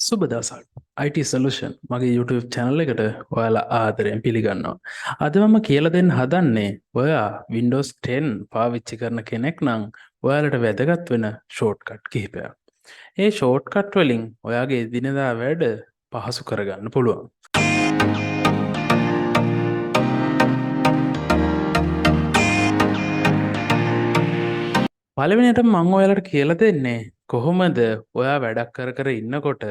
සුබ දවසක්. IT Solution මගේ YouTube channel එකට ඔයාලා ආදරයෙන් පිළිගන්නවා. අද මම කියලා දෙන්න හදන්නේ ඔයා Windows 10 පාවිච්චි කරන කෙනෙක් නම් ඔයාලට වැදගත් වෙන shortcut කිහිපයක්. ඒ shortcut වලින් ඔයාගේ එදිනෙදා වැඩ පහසු කරගන්න පුළුවන්. පළවෙනියට මම ඔයාලට කියලා දෙන්නේ කොහොමද ඔයා වැඩක් කර ඉන්නකොට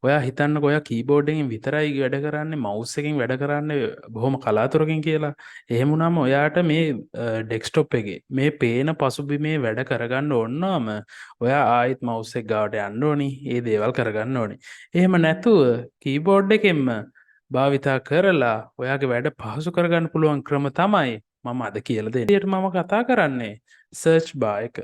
ඔයා හිතන්නකෝ ඔයා කීබෝඩ් එකෙන් විතරයි වැඩ කරන්නේ මවුස් එකෙන් වැඩ කරන්නේ බොහොම කලාතුරකින් කියලා. එහෙම වුණාම ඔයාට මේ ඩෙස්ක්ටොප් එකේ මේ පේන පසුබිමේ වැඩ කරගන්න ඕන නම් ඔයා ආයෙත් මවුස් එක ගාවට යන්න ඕනි. ඒ දේවල් කරගන්න ඕනි. එහෙම නැතුව කීබෝඩ් එකෙන්ම භාවිතා කරලා ඔයාගේ වැඩ පහසු කරගන්න පුළුවන් ක්‍රම තමයි මම අද කියලා දෙන්නේ. මම කතා කරන්නේ සර්ච් බාර් එක.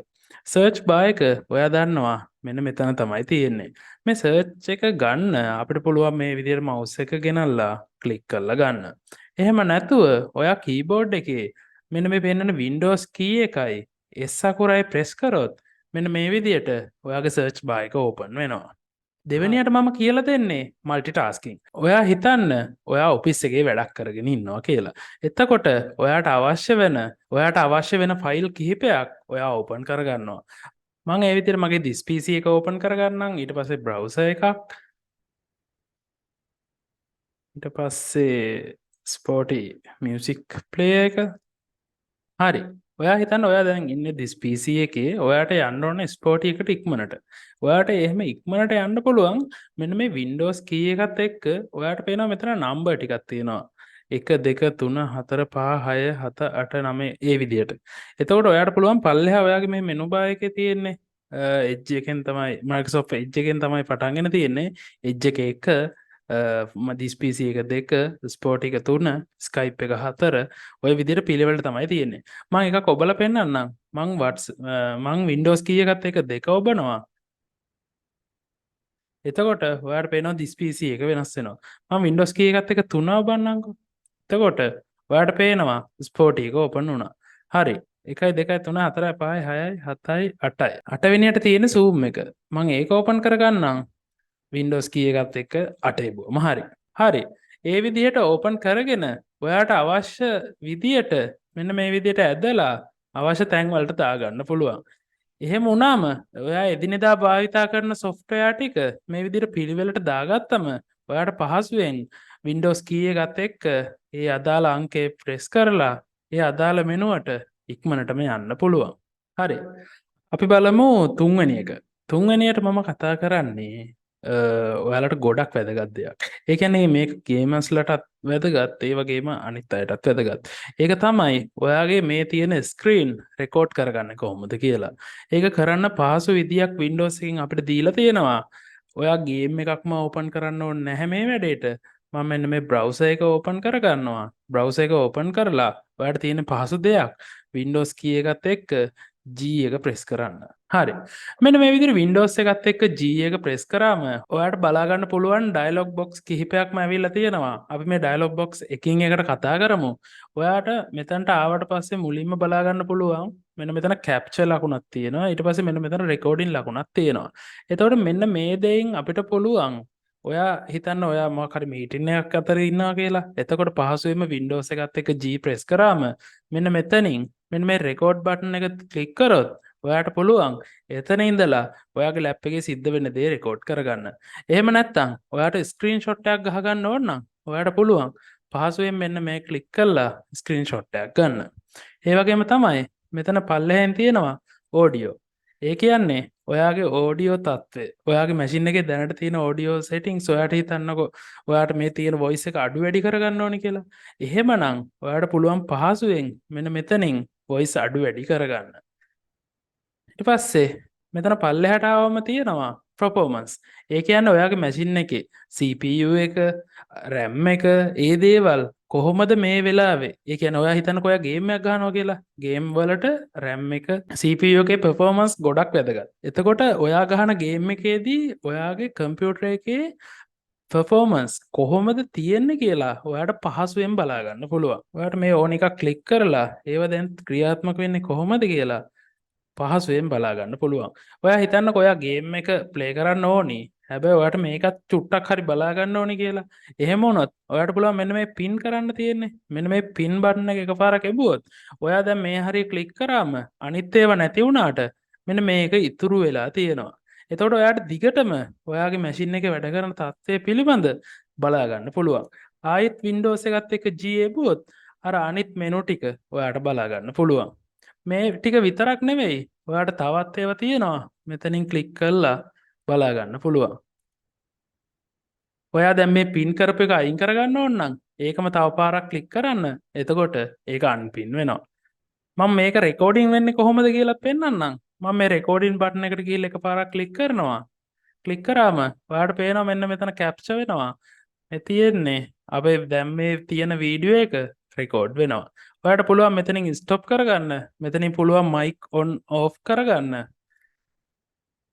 සර්ච් බාර් එක ඔයා දන්නවා මෙන්න මෙතන තමයි තියෙන්නේ. මේ සර්ච් එක ගන්න අපිට පුළුවන් මේ විදිහට මවුස් එක ගෙනල්ලා ක්ලික් කරලා ගන්න. එහෙම නැතුව ඔයා කීබෝඩ් එකේ මෙන්න මේ පෙන්නන Windows key එකයි S අකුරයි ප්‍රෙස් කරොත් මෙන්න මේ විදිහට ඔයාගේ සර්ච් බාර් එක ඕපන් වෙනවා. දෙවෙනියට මම කියලා දෙන්නේ මල්ටිටාස්කින්. ඔයා හිතන්න ඔයා ඔෆිස් එකේ වැඩක් කරගෙන ඉන්නවා කියලා. එතකොට ඔයාට අවශ්‍ය වෙන ෆයිල් කිහිපයක් ඔයා ඕපන් කරගන්නවා. මම ඒ විදිහට මගේ this PC එක ඕපන් කරගන්නම්. ඊට පස්සේ browser එකක්. ඊට පස්සේ Spotify music player එක. හරි. ඔයා හිතන්න ඔයා දැන් ඉන්නේ this PC එකේ ඔයාට යන්න ඕනේ Spotify එකට ඉක්මනට. ඔයාට එහෙම ඉක්මනට යන්න පුළුවන් මෙන්න මේ Windows key එකත් එක්ක ඔයාට පේනවා මෙතන නම්බර් ටිකක් තියෙනවා. 1 2 3 4 5 6 7 8 9 ඒ විදිහට. එතකොට ඔයාට පුළුවන් පල්ලෙහා ඔයාගේ මේ මෙනු බාර් එකේ තියෙන්නේ Edge එකෙන් තමයි Microsoft Edge එකෙන් තමයි පටන්ගෙන තියෙන්නේ. Edge එක 1 this PC එක 2 Sport එක 3 Skype එක 4 ඔය විදිහට පිළිවෙලට තමයි තියෙන්නේ. මම එකක් ඔබලා පෙන්නන්නම්. මං Windows key එකත් එක දෙක ඔබනවා. එතකොට ඔයාට පේනවා this PC එක වෙනස් වෙනවා. මම Windows key එකත් එක 3 ඔබන්නම්කෝ. එතකොට ඔයාට පේනවා Sport එක ඕපන් වුණා. හරි. 1 2 3 4 5 6 7 8යි. 8 වෙනියට තියෙන zoom එක. මම ඒක ඕපන් කරගන්නම්. Windows key එකත් එක්ක 8 එබුවම හරි. හරි. ඒ විදිහට ඕපන් කරගෙන ඔයාට අවශ්‍ය විදියට මෙන්න මේ විදියට ඇදලා අවශ්‍ය තැන් වලට දාගන්න පුළුවන්. එහෙම වුණාම ඔයා එදිනෙදා භාවිතා කරන software ටික මේ විදිහට පිළිවෙලට දාගත්තම ඔයාට පහසුවෙන් Windows key එකත් එක්ක ඒ අදාළ අංකේ press කරලා ඒ අදාළ මෙනුවට ඉක්මනටම යන්න පුළුවන්. හරි. අපි බලමු තුන්වෙනි එක. තුන්වෙනියට මම කතා කරන්නේ ඔයාලට ගොඩක් වැදගත් දෙයක්. ඒ කියන්නේ මේක ගේමර්ස්ලටත් වැදගත්, ඒ වගේම අනිත් අයටත් වැදගත්. ඒක තමයි ඔයාගේ මේ තියෙන ස්ක්‍රීන් රෙකෝඩ් කරගන්න කොහොමද කියලා. ඒක කරන්න පහසු විදියක් Windows එකකින් අපිට දීලා තියෙනවා. ඔයා ගේම් එකක්ම ඕපන් කරන්න ඕනේ නැහැ මේ වැඩේට. මම මෙන්න මේ browser එක ඕපන් කරගන්නවා. browser එක ඕපන් කරලා ඔයාට තියෙන පහසු දෙයක් Windows key එකත් එක්ක G එක ප්‍රෙස් කරන්න. හරි. මෙන්න මේ විදිහට Windows එකත් එක්ක G එක ප්‍රෙස් කරාම ඔයාට බලා ගන්න පුළුවන් ඩයලොග් බොක්ස් කිහිපයක්ම ඇවිල්ලා තියෙනවා. අපි මේ ඩයලොග් බොක්ස් එකින් එකට කතා කරමු. ඔයාට මෙතනට ආවට පස්සේ මුලින්ම බලා ගන්න පුළුවන් මෙන්න මෙතන capture ලකුණක් තියෙනවා. ඊට පස්සේ මෙන්න මෙතන recording ලකුණක් තියෙනවා. එතකොට මෙන්න මේ දෙයින් අපිට පුළුවන් ඔයා හිතන්න ඔයා මොකක් හරි මීටින් එකක් අතර ඉන්නවා කියලා. එතකොට පහසුවෙන්ම Windows එකත් එක්ක G ප්‍රෙස් කරාම මෙන්න මෙතනින් මෙන්න මේ record button එක ක්ලික් කරොත් ඔයාට පුළුවන් එතන ඉඳලා ඔයාගේ ලැප් එකේ සිද්ධ වෙන දේ රෙකෝඩ් කරගන්න. එහෙම නැත්නම් ඔයාට ස්ක්‍රීන්ෂොට් එකක් ගහ ගන්න ඕන නම් ඔයාට පුළුවන් පහසුවෙන් මෙන්න මේ ක්ලික් කරලා ස්ක්‍රීන්ෂොට් එකක් ගන්න. ඒ වගේම තමයි මෙතන පල්ලෙහෙන් තියෙනවා ඔඩියෝ. ඒ කියන්නේ ඔයාගේ ඔඩියෝ තත්ත්වය. ඔයාගේ මැෂින් එකේ දැනට තියෙන ඔඩියෝ සෙටින්ග්ස් ඔයාට හිතන්නකෝ ඔයාට මේ තියෙන වොයිස් එක අඩු වැඩි කරගන්න ඕනි කියලා. එහෙමනම් ඔයාට පුළුවන් පහසුවෙන් මෙන්න මෙතනින් වොයිස් අඩු වැඩි කරගන්න. ඊට පස්සේ මෙතන පල්ලෙහාට ආවම තියෙනවා performance. ඒ කියන්නේ ඔයාගේ මැෂින් එකේ CPU එක, RAM එක, ඒ දේවල් කොහොමද මේ වෙලාවේ? ඒ කියන්නේ ඔයා හිතන්නකෝ ඔයා ගේම් එකක් ගහනවා කියලා. ගේම් වලට RAM එක, CPU එකේ performance ගොඩක් වැදගත්. එතකොට ඔයා ගහන ගේම් එකේදී ඔයාගේ කම්පියුටර් එකේ performance කොහොමද තියෙන්නේ කියලා ඔයාට පහසුවෙන් බලා ගන්න පුළුවන්. ඔයාට මේ ඕන එකක් ක්ලික් කරලා ඒව දැන් ක්‍රියාත්මක වෙන්නේ කොහොමද කියලා පහසුවෙන් බලා ගන්න පුළුවන්. ඔයා හිතන්නකෝ ඔයා ගේම් එක ප්ලේ කරන්න ඕනි. හැබැයි ඔයාට මේකත් චුට්ටක් හරි බලා ගන්න ඕනේ කියලා. එහෙම වුණොත් ඔයාට පුළුවන් මෙන්න මේ පින් කරන්න තියෙන්නේ. මෙන්න මේ පින් බටන් එක එකපාරක් එබුවොත් ඔයා දැන් මේ හරිය ක්ලික් කරාම අනිත් ඒවා නැති වුණාට මෙන්න මේක ඉතුරු වෙලා තියෙනවා. එතකොට ඔයාට දිගටම ඔයාගේ මැෂින් එකේ වැඩ කරන තත්ත්වය පිළිබඳ බලා ගන්න පුළුවන්. ආයෙත් Windows එකත් එක්ක G එබුවොත් අර අනිත් මෙනු ටික ඔයාට බලා ගන්න පුළුවන්. මේ ටික විතරක් නෙවෙයි ඔයාට තවත් ඒවා තියෙනවා. මෙතනින් ක්ලික් කරලා බලා ගන්න පුළුවන්. ඔයා දැන් මේ පින් කරපු එක අයින් කරගන්න ඕන නම් ඒකම තව පාරක් ක්ලික් කරන්න. එතකොට ඒක අන්පින් වෙනවා. මම මේක රෙකෝඩින් වෙන්නේ කොහොමද කියලා පෙන්නන්නම්. මම මේ රෙකෝඩින් බටන් එකට ගිහලා එකපාරක් ක්ලික් කරනවා. ක්ලික් කරාම ඔයාට පේනවා මෙන්න මෙතන කැප්චර් වෙනවා. මේ තියෙන්නේ අපේ දැන් මේ තියෙන වීඩියෝ එක රෙකෝඩ් වෙනවා. ඔයාට පුළුවන් මෙතනින් ස්ටොප් කරගන්න. මෙතනින් පුළුවන් මයික් ඔන් ඔෆ් කරගන්න.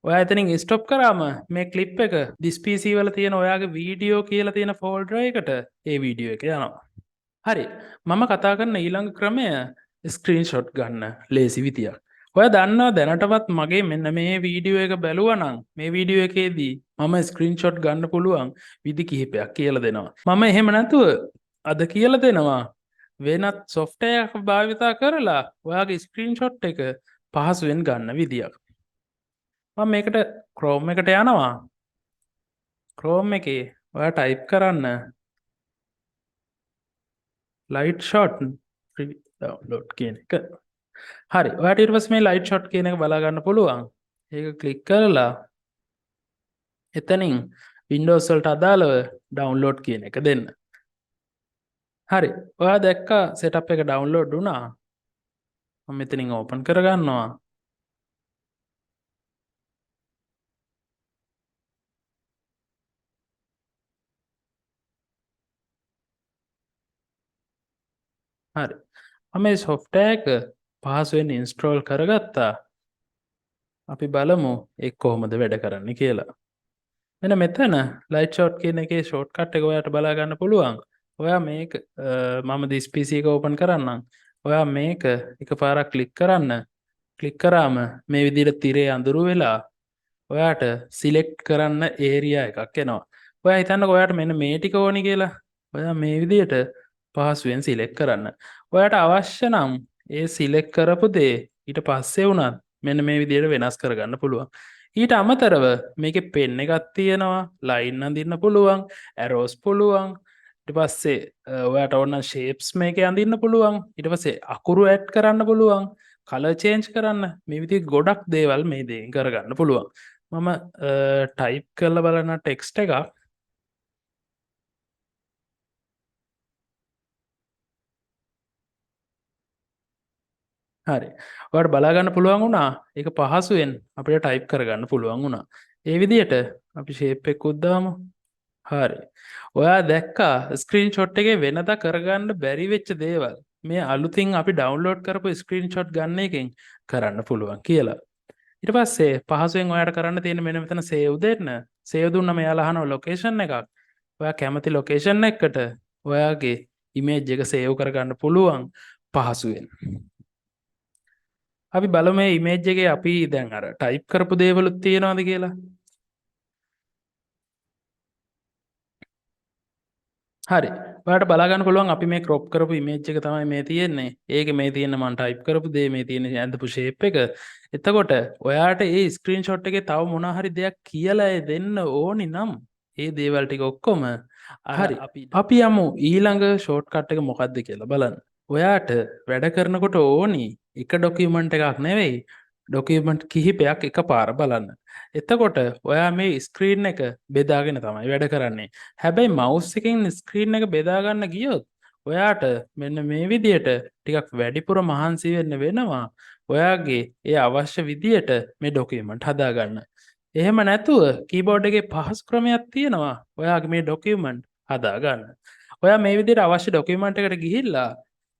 ඔයා එතනින් ස්ටොප් කරාම මේ ක්ලිප් එක this PC වල තියෙන ඔයාගේ වීඩියෝ කියලා තියෙන ෆෝල්ඩර් එකට ඒ වීඩියෝ එක යනවා. හරි. මම කතා කරන ඊළඟ ක්‍රමය ස්ක්‍රීන්ෂොට් ගන්න ලේසි විදියක්. ඔයා දන්නවා දැනටවත් මගේ මෙන්න මේ වීඩියෝ එක බැලුවා නම් මේ වීඩියෝ එකේදී මම ස්ක්‍රීන්ෂොට් ගන්න පුළුවන් විදි කිහිපයක් කියලා දෙනවා. මම එහෙම නැතුව අද කියලා දෙනවා වෙනත් software එකක් භාවිතා කරලා ඔයාගේ ස්ක්‍රීන්ෂොට් එක පහසුවෙන් ගන්න විදියක්. මම මේකට Chrome එකට යනවා. Chrome එකේ ඔයා ටයිප් කරන්න Lightshot free download කියන එක. හරි. ඔයාට ඊට පස්සේ මේ Lightshot කියන එක බලා ගන්න පුළුවන්. ඒක ක්ලික් කරලා එතනින් Windows වලට අදාළව download කියන එක දෙන්න. හරි. ඔයා දැක්කා setup එක download වුණා. මම මෙතනින් open කරගන්නවා. හරි. මම මේ software එක පහසුවෙන් install කරගත්තා. අපි බලමු ඒක කොහොමද වැඩ කරන්නේ කියලා. මෙන්න මෙතන Lightshot කියන එකේ shortcut එක ඔයාට බලා ගන්න පුළුවන්. ඔයා මේක මම this PC එක open කරන්නම්. ඔයා මේක එකපාරක් ක්ලික් කරන්න. ක්ලික් කරාම මේ විදිහට තිරේ අඳුරු වෙලා ඔයාට select කරන්න area එකක් එනවා. ඔයා හිතන්නකෝ ඔයාට මෙන්න මේ ටික ඕනි කියලා. ඔයා මේ විදිහට පහසුවෙන් select කරන්න. ඔයාට අවශ්‍ය නම් ඒ select කරපු දේ ඊට පස්සේ වුණත් මෙන්න මේ විදිහට වෙනස් කරගන්න පුළුවන්. ඊට අමතරව මේකේ pen එකක් තියෙනවා, line අඳින්න පුළුවන්, arrows පුළුවන්. ඊට පස්සේ ඔයාට ඕන shapes මේකේ අඳින්න පුළුවන්. ඊට පස්සේ අකුරු add කරන්න පුළුවන්, color change කරන්න. මේ විදිහේ ගොඩක් දේවල් මේ දේෙන් කරගන්න පුළුවන්. මම type කරලා බලන text එකක් හරි. ඔයාලට බලා ගන්න පුළුවන් වුණා. ඒක පහසුවෙන් අපිට ටයිප් කරගන්න පුළුවන් වුණා. ඒ විදිහට අපි shape එකකුත් දාමු. හරි. ඔයා දැක්කා ස්ක්‍රීන්ෂොට් එකේ වෙනදා කරගන්න බැරි වෙච්ච දේවල් මේ අලුතින් අපි ඩවුන්ලෝඩ් කරපු ස්ක්‍රීන්ෂොට් ගන්න එකෙන් කරන්න පුළුවන් කියලා. ඊට පස්සේ පහසුවෙන් ඔයාට කරන්න තියෙන මෙන්න මෙතන save දෙන්න. save දුන්නම එයාලා අහනවා location එකක්. ඔයා කැමති location එකකට ඔයාගේ image එක save කරගන්න පුළුවන් පහසුවෙන්. අපි බලමු මේ image එකේ අපි දැන් අර type කරපු දේවලුත් තියෙනවද කියලා. හරි. ඔයාලට බලා ගන්න පුළුවන් අපි මේ crop කරපු image එක තමයි මේ තියෙන්නේ. ඒකේ මේ තියෙන මම type කරපු දේ මේ තියෙන ඇඳපු shape එක. එතකොට ඔයාට මේ screenshot එකේ තව මොනවා හරි දෙයක් කියලා දෙන්න ඕනි නම් ඒ දේවල් ටික ඔක්කොම හරි අපි යමු ඊළඟ shortcut එක මොකක්ද කියලා බලන්න. ඔයාට වැඩ කරනකොට ඕනි එක document එකක් නෙවෙයි document කිහිපයක් එකපාර බලන්න. එතකොට ඔයා මේ screen එක බෙදාගෙන තමයි වැඩ කරන්නේ. හැබැයි mouse එකෙන් screen එක බෙදා ගන්න ගියොත් ඔයාට මෙන්න මේ විදියට ටිකක් වැඩිපුර මහන්සි වෙන්න වෙනවා. ඔයාගේ ඒ අවශ්‍ය විදියට මේ document හදාගන්න. එහෙම නැතුව keyboard එකේ පහසු ක්‍රමයක් තියෙනවා ඔයාගේ මේ document හදාගන්න. ඔයා මේ විදියට අවශ්‍ය document එකට ගිහිල්ලා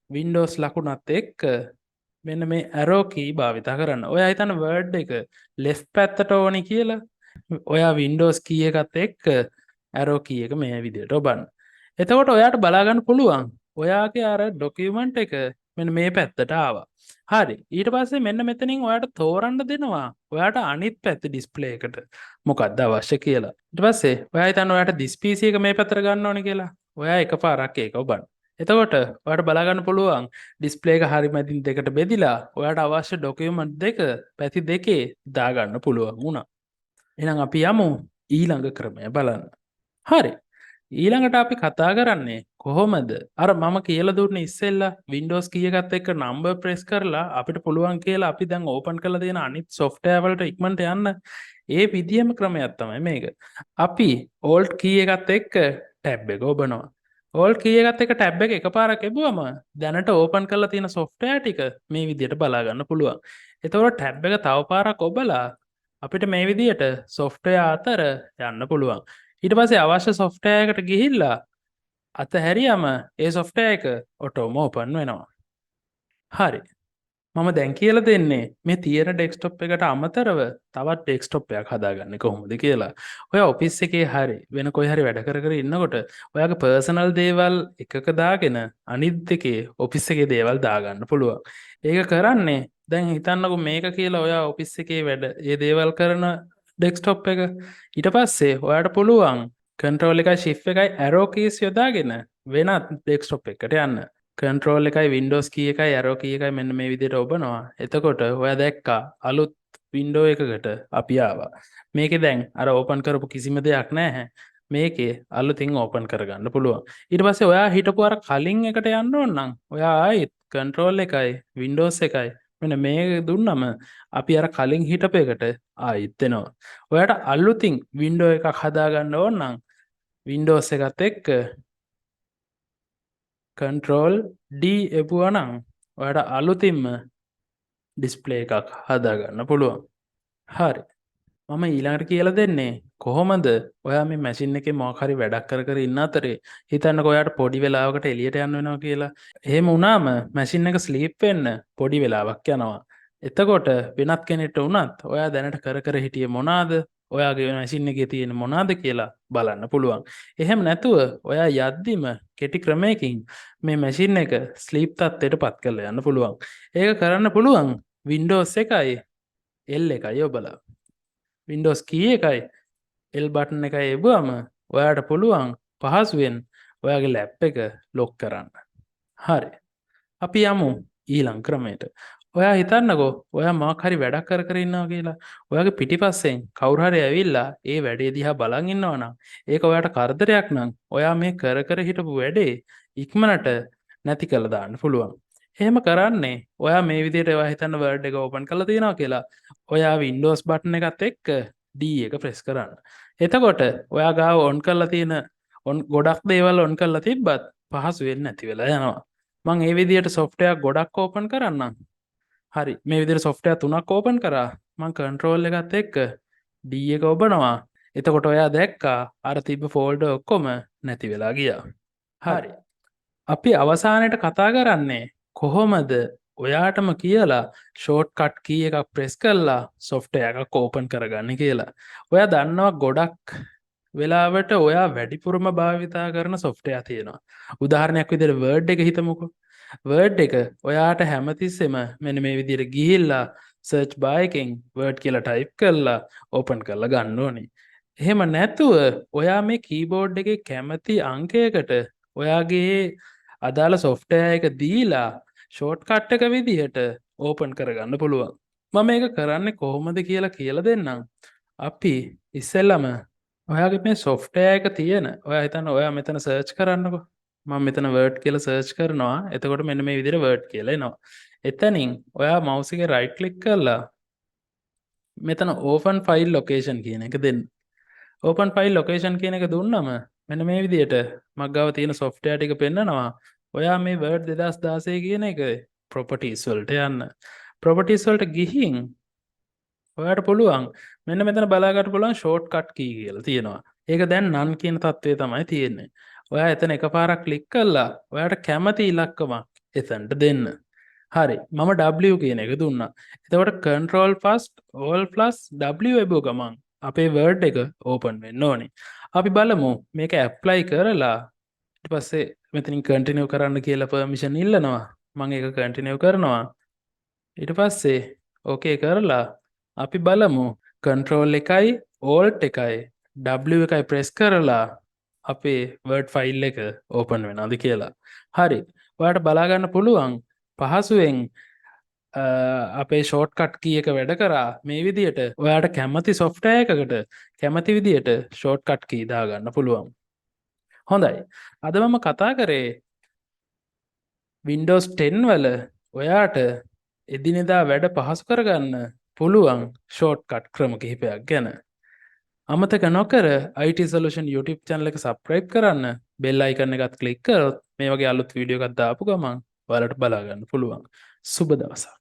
Windows ලකුණත් එක්ක මෙන්න මේ arrow key භාවිත කරන්න. ඔයා හිතන්න word එක left පැත්තට ඕනි කියලා. ඔයා Windows key එකත් එක්ක arrow key එක මේ විදියට ඔබන්න. එතකොට ඔයාට බලා ගන්න පුළුවන් ඔයාගේ අර document එක මෙන්න මේ පැත්තට ආවා. හරි. ඊට පස්සේ මෙන්න මෙතනින් ඔයාට තෝරන්න දෙනවා. ඔයාට අනිත් පැත්තේ ඩිස්ප්ලේ එකට මොකක්ද අවශ්‍ය කියලා. ඊට පස්සේ ඔයා හිතන්න ඔයාට this PC එක මේ පැත්තට ගන්න ඕනේ කියලා. ඔයා එකපාරක් ඒක ඔබන්න. එතකොට ඔයාට බලා ගන්න පුළුවන් ඩිස්ප්ලේ එක හරි මැදින් දෙකට බෙදිලා ඔයාට අවශ්‍ය ඩොකියුමන්ට් දෙක පැති දෙකේ දාගන්න පුළුවන් වුණා. එහෙනම් අපි යමු ඊළඟ ක්‍රමය බලන්න. හරි. ඊළඟට අපි කතා කරන්නේ කොහොමද අර මම කියලා දුන්නේ ඉස්සෙල්ලා Windows key එකත් එක්ක number press කරලා අපිට පුළුවන් කියලා අපි දැන් open කරලා තියෙන අනිත් software වලට ඉක්මනට යන්න. ඒ විදියම ක්‍රමයක් තමයි මේක. අපි alt key එකත් එක්ක tab එක ඔබනවා. alt key එකත් එක්ක tab එක එකපාරක් එබුවම දැනට open කරලා තියෙන software ටික මේ විදියට බලා ගන්න පුළුවන්. එතකොට tab එක තව පාරක් ඔබලා අපිට මේ විදියට software අතර යන්න පුළුවන්. ඊට පස්සේ අවශ්‍ය software එකට ගිහිල්ලා අතහැරියම ඒ software එක ඔටෝම open වෙනවා. හරි. මම දැන් කියලා දෙන්නේ මේ තියෙන ඩෙස්ක්ටොප් එකට අමතරව තවත් ඩෙස්ක්ටොප් එකක් හදාගන්නේ කොහොමද කියලා. ඔයා ඔෆිස් එකේ හරි වෙන කොයි හරි වැඩ කර කර ඉන්නකොට ඔයාගේ පර්සනල් දේවල් එකක දාගෙන අනිත් එකේ ඔෆිස් එකේ දේවල් දාගන්න පුළුවන්. ඒක කරන්නේ දැන් හිතන්නකෝ මේක කියලා ඔයා ඔෆිස් එකේ වැඩ ඒ දේවල් කරන ඩෙස්ක්ටොප් එක ඊට පස්සේ ඔයාට පුළුවන් control එකයි shift එකයි arrow keys යොදාගෙන වෙනත් ඩෙස්ක්ටොප් එකකට යන්න. control එකයි Windows key එකයි arrow key එකයි මෙන්න මේ විදිහට ඔබනවා. එතකොට ඔයා දැක්කා අලුත් window එකකට අපි ආවා. මේකේ දැන් අර open කරපු කිසිම දෙයක් නැහැ. මේකේ අලුතින් open කරගන්න පුළුවන්. ඊට පස්සේ ඔයා හිටපු අර කලින් එකට යන්න ඕන නම් ඔයා ආයෙත් control එකයි Windows එකයි මෙන්න මේ දුන්නම අපි අර කලින් හිටපු එකට ආයෙත් එනවා. ඔයාට අලුතින් window එකක් හදාගන්න ඕන නම් Windows එකත් එක්ක control D එපුවා නම් ඔයාට අලුතින්ම display එකක් හදාගන්න පුළුවන්. හරි. මම ඊළඟට කියලා දෙන්නේ කොහොමද ඔයා මේ මැෂින් එකේ මොකක් හරි වැඩක් කර කර ඉන්න අතරේ හිතන්නකෝ ඔයාට පොඩි වෙලාවකට එළියට යන්න වෙනවා කියලා. එහෙම වුණාම මැෂින් එක ස්ලීප් වෙන්න පොඩි වෙලාවක් යනවා. එතකොට වෙනත් කෙනෙක්ට වුණත් ඔයා දැනට කර කර හිටියේ මොනවාද? ඔයාගේ මැෂින් එකේ තියෙන මොනවාද කියලා බලන්න පුළුවන්. එහෙම නැතුව ඔයා යද්දිම කෙටි ක්‍රමයකින් මේ මැෂින් එක ස්ලීප් තත්ත්වයට පත් කරලා යන්න පුළුවන්. ඒක කරන්න පුළුවන් Windows එකයි L එකයි ඔබලා. Windows key එකයි L button එකයි එබුවම ඔයාට පුළුවන් පහසුවෙන් ඔයාගේ ලැප් එක ලොක් කරන්න. හරි. අපි යමු ඊළඟ ක්‍රමයට. ඔයා හිතන්නකෝ ඔයා මොකක් හරි වැඩක් කර කර ඉන්නවා කියලා. ඔයාගේ පිටිපස්සෙන් කවුරු හරි ඇවිල්ලා ඒ වැඩේ දිහා බලන් ඉන්නවා නම් ඒක ඔයාට කරදරයක් නම් ඔයා මේ කර කර හිටපු වැඩේ ඉක්මනට නැති කරලා දාන්න පුළුවන්. එහෙම කරන්නේ ඔයා මේ විදිහට ඔයා හිතන්න Word එක open කරලා තියෙනවා කියලා. ඔයා Windows button එකත් එක්ක D එක press කරන්න. එතකොට ඔයා ගාව on කරලා තියෙන ගොඩක් දේවල් on කරලා තිබ්බත් පහසුවෙන් නැති වෙලා යනවා. මම මේ විදිහට software ගොඩක් open කරන්නම්. හරි. මේ විදිහට software 3ක් open කරා. මම control එකත් එක්ක D එක ඔබනවා. එතකොට ඔයා දැක්කා අර තිබ්බ folder ඔක්කොම නැති වෙලා ගියා. හරි. අපි අවසානයේට කතා කරන්නේ කොහොමද ඔයාටම කියලා ෂෝට්කට් කී එකක් ප්‍රෙස් කරලා software එකක් open කරගන්න කියලා. ඔයා දන්නවා ගොඩක් වෙලාවට ඔයා වැඩිපුරම භාවිතා කරන software තියෙනවා. උදාහරණයක් විදිහට Word එක හිතමුකෝ. Word එක ඔයාට හැමතිස්සෙම මෙන්න මේ විදිහට ගිහිල්ලා search bar එකෙන් Word කියලා type කරලා open කරලා ගන්න ඕනේ. එහෙම නැතුව ඔයා මේ keyboard එකේ කැමති අංකයකට ඔයාගේ අදාළ software එක දීලා shortcut එක විදිහට open කරගන්න පුළුවන්. මම මේක කරන්නේ කොහොමද කියලා දෙන්නම්. අපි ඉස්සෙල්ලම ඔයාගේ මේ software එක තියෙන ඔයා හිතන්න ඔයා මෙතන search කරන්නකෝ. මම මෙතන word කියලා search කරනවා. එතකොට මෙන්න මේ විදිහට word කියලා එනවා. එතනින් ඔයා mouse එකේ right click කරලා මෙතන open file location කියන එක දෙන්න. open file location කියන එක දුන්නම මෙන්න මේ විදිහට මක් ගාව තියෙන software ටික පෙන්නනවා. ඔයා මේ Word 2016 කියන එක properties වලට යන්න. properties වලට ගිහින් ඔයාට පුළුවන් මෙන්න මෙතන බලා ගන්න පුළුවන් shortcut key කියලා තියෙනවා. ඒක දැන් none කියන තත්ත්වයේ තමයි තියෙන්නේ. ඔයා එතන එකපාරක් ක්ලික් කළා ඔයාට කැමති ඉලක්කමක් එතනට දෙන්න. හරි. මම W කියන එක දුන්නා. එතකොට control first all plus W එබුව ගමන් අපේ Word එක open වෙන්න ඕනේ. අපි බලමු මේක apply කරලා ඊට පස්සේ මෙතනින් continue කරන්න කියලා permission ඉල්ලනවා. මම ඒක කන්ටිනියු කරනවා. ඊට පස්සේ ඕකේ කරලා අපි බලමු කන්ට්‍රෝල් එකයි ඕල්ට් එකයි W එකයි ප්‍රෙස් කරලා අපේ වර්ඩ් ෆයිල් එක ඕපන් වෙනවද කියලා. හරි. ඔයාලට බලා ගන්න පුළුවන් පහසුවෙන් අපේ ෂෝට් කට් කී එක වැඩ කරා මේ විදියට. ඔයාට කැමති සොෆ්ට්වෙයාර් එකකට කැමති විදියට ෂෝට් කට් කී දාගන්න පුළුවන්. හොඳයි. අද මම කතා කරේ Windows 10 වල ඔයාට එදිනෙදා වැඩ පහසු කරගන්න පුළුවන් ෂෝට් කට් ක්‍රම කිහිපයක් ගැන. අමතක නොකර IT Solution YouTube channel එක subscribe කරන්න, bell icon එකත් click කරොත් මේ වගේ අලුත් වීඩියෝ එකක් දාපු ගමන් ඔයාලට බලා ගන්න පුළුවන්. සුබ දවසක්.